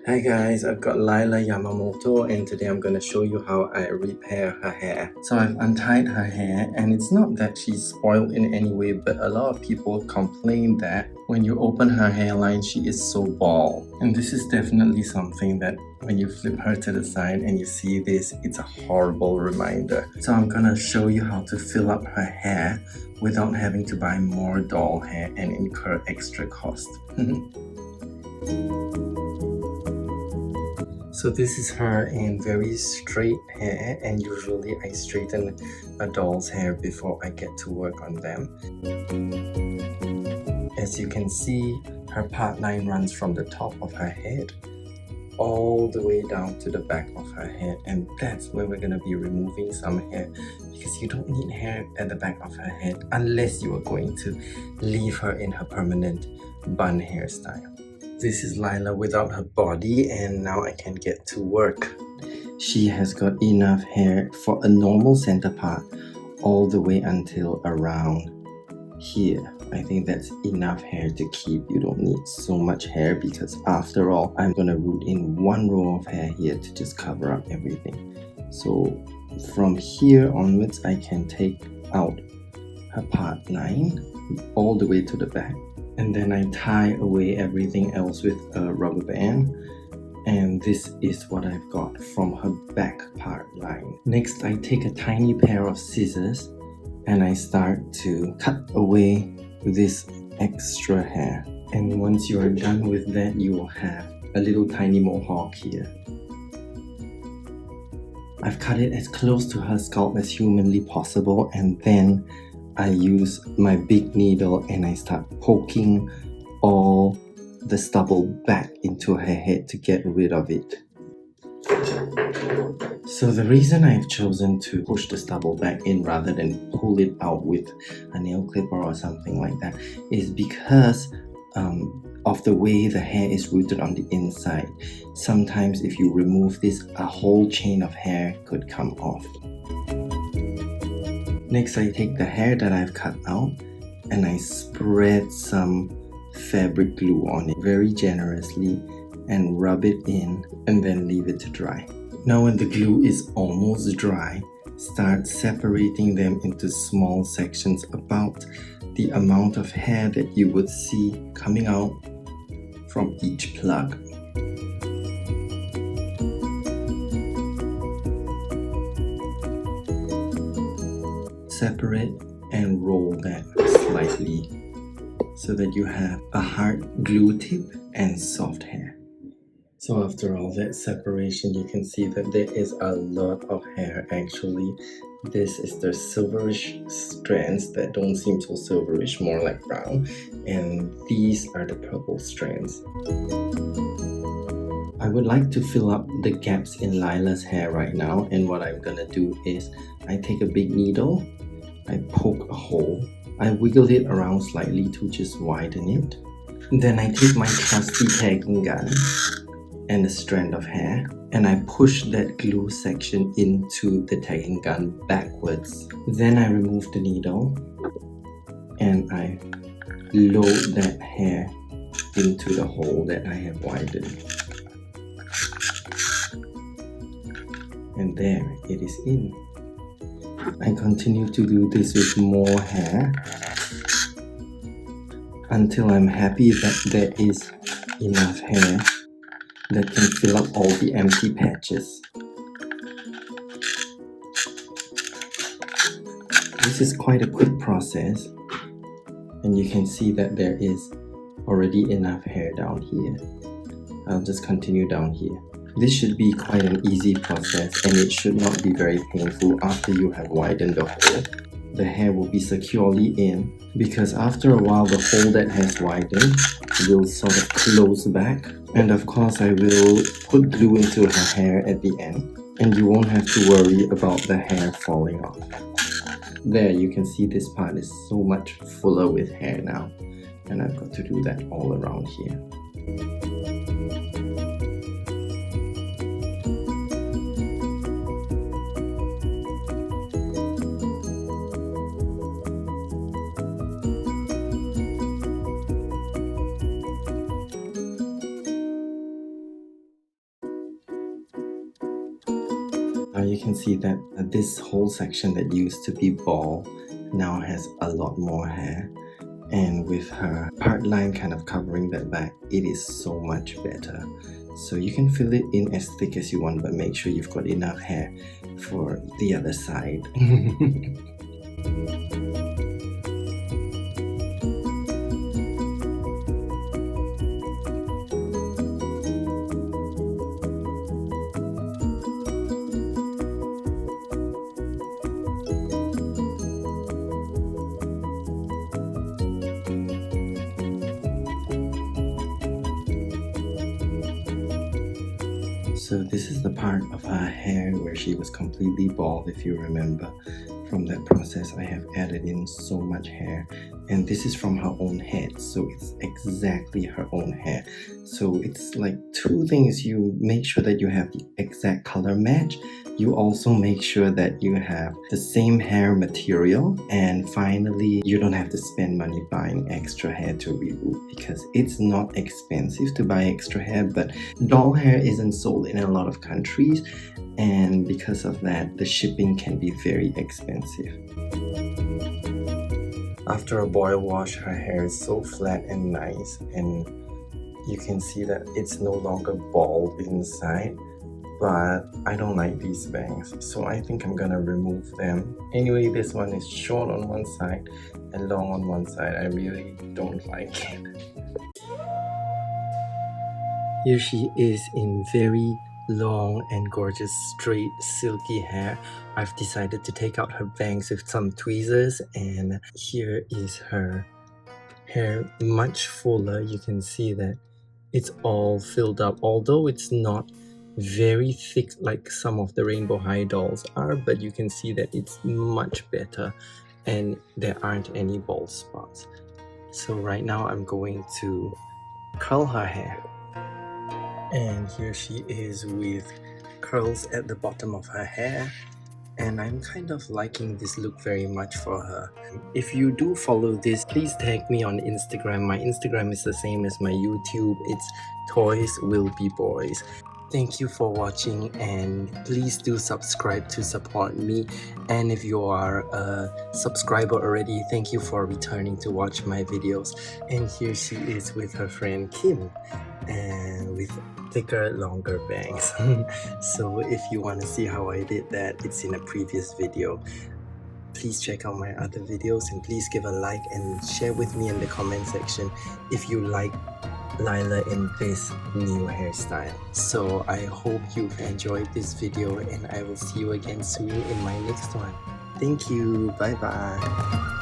Hi guys, I've got Lila Yamamoto and today I'm gonna show you how I repair her hair. So I've untied her hair and it's not that she's spoiled in any way, but a lot of people complain that when you open her hairline she is so bald. And this is definitely something that when you flip her to the side and you see this, it's a horrible reminder. So I'm gonna show you how to fill up her hair without having to buy more doll hair and incur extra cost. So this is her in very straight hair, and usually I straighten a doll's hair before I get to work on them. As you can see, her part line runs from the top of her head all the way down to the back of her head, and that's where we're going to be removing some hair, because you don't need hair at the back of her head unless you are going to leave her in her permanent bun hairstyle. This is Lila without her body, and now I can get to work. She has got enough hair for a normal center part all the way until around here. I think that's enough hair to keep. You don't need so much hair because after all, I'm gonna root in one row of hair here to just cover up everything. So from here onwards, I can take out her part 9 all the way to the back. And then I tie away everything else with a rubber band, and this is what I've got from her back part line. Next, I take a tiny pair of scissors and I start to cut away this extra hair. And once you are done with that, you will have a little tiny mohawk here. I've cut it as close to her scalp as humanly possible, and then I use my big needle and I start poking all the stubble back into her head to get rid of it. So the reason I've chosen to push the stubble back in rather than pull it out with a nail clipper or something like that is because of the way the hair is rooted on the inside. Sometimes if you remove this, a whole chain of hair could come off. Next, I take the hair that I've cut out and I spread some fabric glue on it very generously and rub it in and then leave it to dry. Now when the glue is almost dry, start separating them into small sections about the amount of hair that you would see coming out from each plug. Separate and roll that slightly so that you have a hard glue tip and soft hair. So after all that separation, you can see that there is a lot of hair actually. This is the silverish strands that don't seem so silverish, more like brown, and these are the purple strands. I would like to fill up the gaps in Lila's hair right now, and what I'm gonna do is I take a big needle, I poke a hole, I wiggle it around slightly to just widen it. Then I take my trusty tagging gun and a strand of hair and I push that glue section into the tagging gun backwards. Then I remove the needle and I load that hair into the hole that I have widened. And there it is in. I continue to do this with more hair until I'm happy that there is enough hair that can fill up all the empty patches. This is quite a quick process, and you can see that there is already enough hair down here. I'll just continue down here. This should be quite an easy process, and it should not be very painful after you have widened the hole. The hair will be securely in because after a while the hole that has widened will sort of close back, and of course I will put glue into her hair at the end and you won't have to worry about the hair falling off. There, you can see this part is so much fuller with hair now, and I've got to do that all around here. Now you can see that this whole section that used to be bald now has a lot more hair, and with her part line kind of covering that back, it is so much better. So you can fill it in as thick as you want, but make sure you've got enough hair for the other side. So this is the part of her hair where she was completely bald, if you remember. From that process, I have added in so much hair, and this is from her own head, so it's exactly her own hair. So it's like two things: you make sure that you have the exact color match, you also make sure that you have the same hair material, and finally you don't have to spend money buying extra hair to reroot, because it's not expensive to buy extra hair, but doll hair isn't sold in a lot of countries, and because of that the shipping can be very expensive. After a boil wash, her hair is so flat and nice, and you can see that it's no longer bald inside. But I don't like these bangs, so I think I'm gonna remove them. Anyway, this one is short on one side and long on one side. I really don't like it. Here she is in very long and gorgeous straight silky hair. I've decided to take out her bangs with some tweezers, and here is her hair much fuller. You can see that it's all filled up, although it's not very thick like some of the Rainbow High dolls are, but you can see that it's much better and there aren't any bald spots. So right now I'm going to curl her hair, and here she is with curls at the bottom of her hair, and I'm kind of liking this look very much for her. If you do follow this, please tag me on Instagram. My Instagram is the same as my YouTube. It's Toys Will Be Boys. Thank you for watching, and please do subscribe to support me. And if you are a subscriber already, thank you for returning to watch my videos. And here she is with her friend Kim, and with thicker, longer bangs. So if you want to see how I did that, it's in a previous video. Please check out my other videos, and please give a like and share with me in the comment section if you like Lila in this new hairstyle. So I hope you've enjoyed this video, and I will see you again soon in my next one. Thank you. Bye bye.